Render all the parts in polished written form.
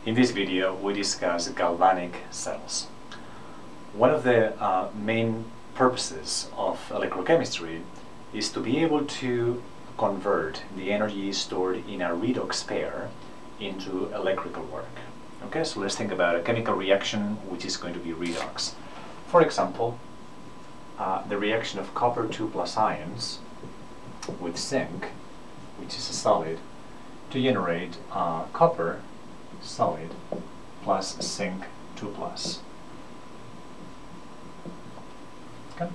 In this video we discuss galvanic cells. One of the main purposes of electrochemistry is to be able to convert the energy stored in a redox pair into electrical work. Okay, so let's think about a chemical reaction which is going to be redox. For example, the reaction of copper 2 plus ions with zinc, which is a solid, to generate copper solid plus zinc 2 plus. Okay.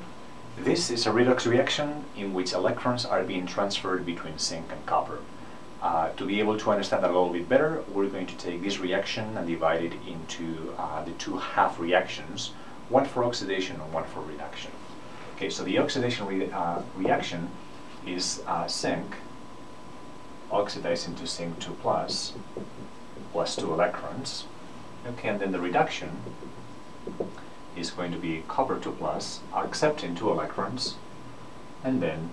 This is a redox reaction in which electrons are being transferred between zinc and copper. To be able to understand that a little bit better, we're going to take this reaction and divide it into the two half reactions, one for oxidation and one for reduction. Okay, so the oxidation reaction is zinc oxidizing to zinc 2 plus 2 electrons. Okay, and then the reduction is going to be copper 2 plus accepting 2 electrons and then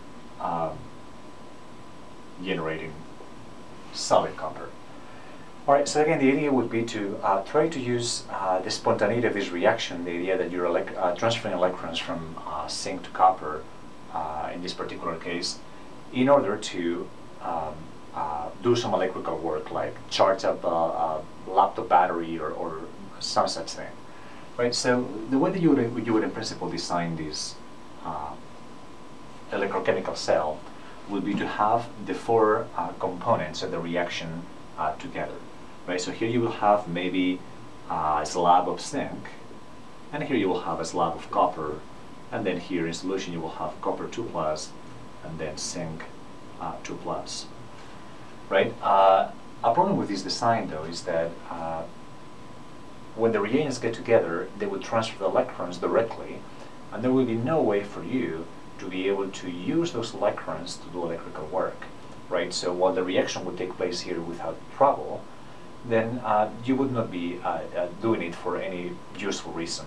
generating solid copper. Alright, so again the idea would be to try to use the spontaneity of this reaction, the idea that you're transferring electrons from zinc to copper in this particular case, in order to do some electrical work like charge up a laptop battery or some such thing. Right, so the way that you would in principle design this electrochemical cell would be to have the four components of the reaction together. Right, so here you will have maybe a slab of zinc, and here you will have a slab of copper, and then here in solution you will have copper 2 plus and then zinc 2 plus. Right, a problem with this design though is that when the reagents get together, they will transfer the electrons directly, and there will be no way for you to be able to use those electrons to do electrical work. Right? So while the reaction would take place here without trouble, then you would not be doing it for any useful reason.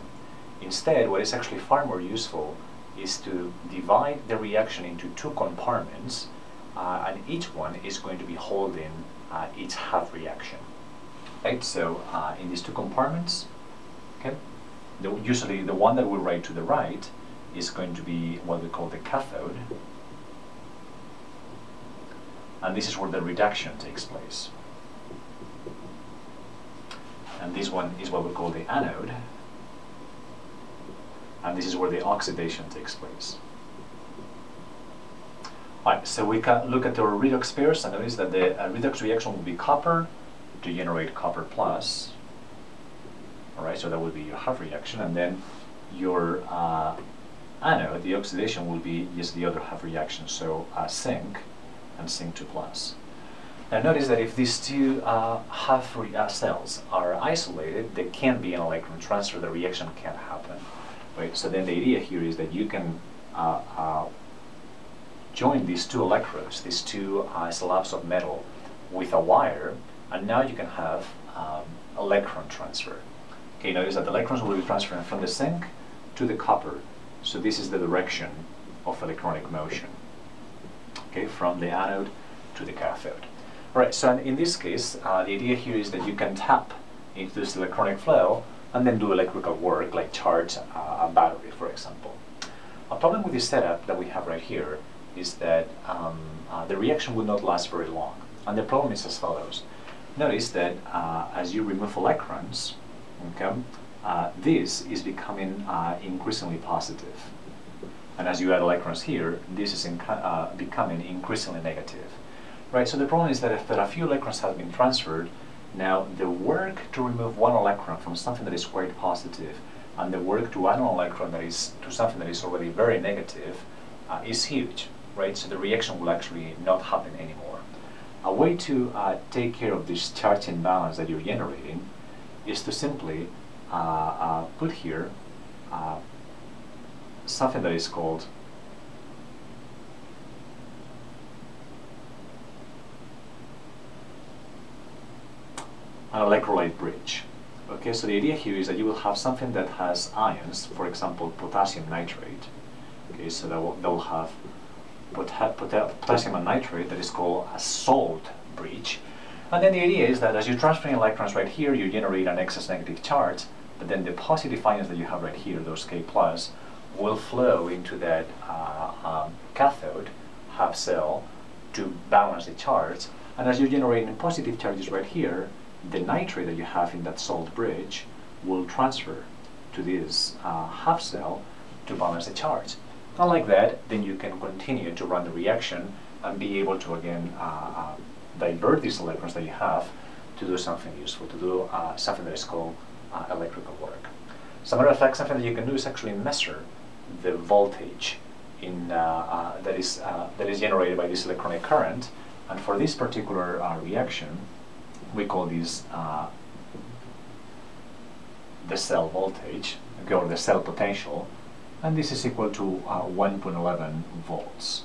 Instead, what is actually far more useful is to divide the reaction into two compartments, and each one is going to be holding each half reaction. Right, so in these two compartments, okay, usually the one that we write to the right is going to be what we call the cathode, and this is where the reduction takes place. And this one is what we call the anode, and this is where the oxidation takes place. Alright, so we can look at our redox pairs and notice that the redox reaction will be copper to generate copper plus. Alright, so that would be your half reaction, and then your anode, the oxidation, will be just the other half reaction, so zinc and zinc 2 plus. Now notice that if these two half cells are isolated, there can't be an electron transfer, the reaction can't happen. Right, so then the idea here is that you can join these two electrodes, these two slabs of metal, with a wire, and now you can have electron transfer. Okay, notice that the electrons will be transferring from the zinc to the copper, so this is the direction of electronic motion. Okay, from the anode to the cathode. Alright, so in this case, the idea here is that you can tap into this electronic flow and then do electrical work like charge a battery, for example. A problem with this setup that we have right here is that the reaction will not last very long, and the problem is as follows. Notice that as you remove electrons, okay, this is becoming increasingly positive, and as you add electrons here, this is becoming increasingly negative. Right, so the problem is that if a few electrons have been transferred, now the work to remove one electron from something that is quite positive and the work to add an electron that is to something that is already very negative is huge. Right, so the reaction will actually not happen anymore. A way to take care of this charge imbalance that you're generating is to simply put here something that is called an electrolyte bridge. Okay, so the idea here is that you will have something that has ions, for example potassium nitrate. Okay, so that will have potassium and nitrate that is called a salt bridge, And then the idea is that as you're transferring electrons right here, you generate an excess negative charge, but then the positive ions that you have right here, those K+, will flow into that cathode half cell to balance the charge. And as you're generating positive charges right here, the nitrate that you have in that salt bridge will transfer to this half cell to balance the charge. And like that, then you can continue to run the reaction and be able to again divert these electrons that you have to do something useful, to do something that is called electrical work. As a matter of fact, something that you can do is actually measure the voltage in, that is generated by this electronic current. And for this particular reaction, we call this the cell voltage, okay, or the cell potential, and this is equal to 1.11 volts.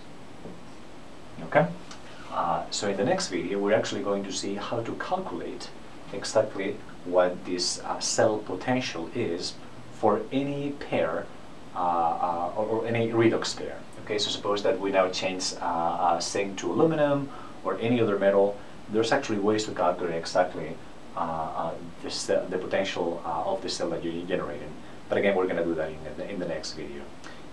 Okay? So in the next video, we're actually going to see how to calculate exactly what this cell potential is for any pair or any redox pair. Okay, so suppose that we now change zinc to aluminum or any other metal. There's actually ways to calculate exactly the potential of the cell that you're generating. But again, we're going to do that in the next video.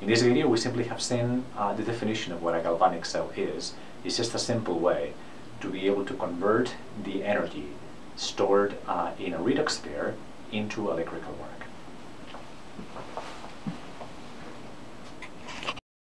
In this video, we simply have seen the definition of what a galvanic cell is. It's just a simple way to be able to convert the energy stored in a redox pair into electrical work.